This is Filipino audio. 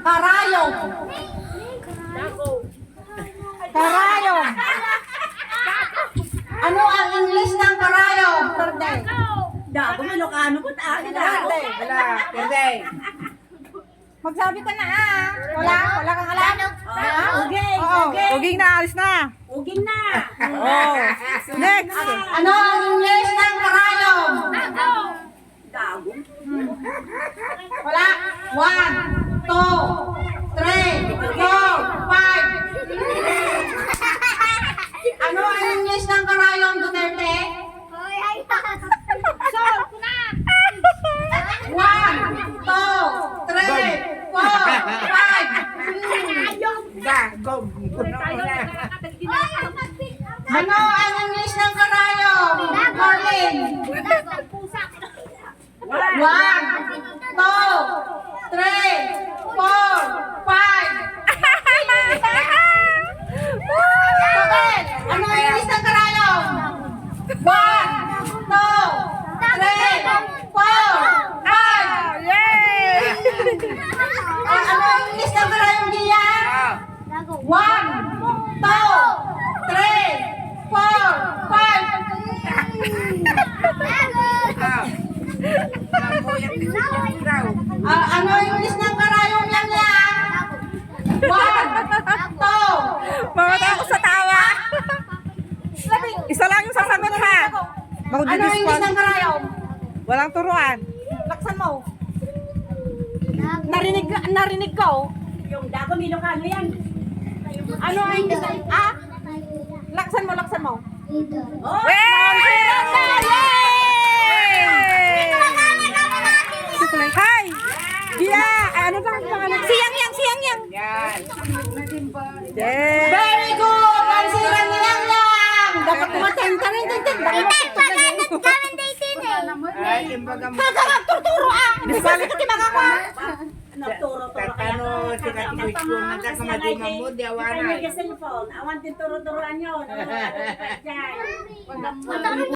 karayom. Karayom. Ano ang English ng karayom? Birthday. Dago, Ilocano po tayo. Birthday. Wala, pwede. Magsabi ka na Wala kang alam? Uging, Oo. uging. Uging na, alis na. Uging na. Oh. Next. Ano ang English ng karayom? Dago. Wala. 1, 2, 3, 4, 5. Ano ang English ng karayom, Duterte? Solve ko na! 1, 2, 3, 4, 5. Gagom. Ano ang English ng karayom? Marlin. 1, 2, 3, 4, 5. Bakit? Ano ang English ng karayom? 1, 2, 3, 4, 5. Yay! Ano ang English ng karayom, Gia? 1, 2, 3, 4, 5. Ano ang English ng karayom, Yang Yang? 1, 2. Mamatay ako sa tawa. Isa lang yung sasagot ha. Ano ang English ng karayom? Walang turuan. Laksan mo. Narinig ko. Yung dago, Ilocano yan. Ano ang English ng... Laksan mo. Oh, Yay! Hi! Gia! Ano ba ang pangalan? Si Yang Yang! Yan. Yay! Very good! Ang silang ni Yang Yang! Dapat kumaten. Ay, imbaga mo. Tuturo Bisali ka timaga ko. nagturo-turo. Tatano, sila tikuskun. Nagkakamadiman mo, di awana. Kanya cellphone. Awan din turo-turoan yun. Diyan.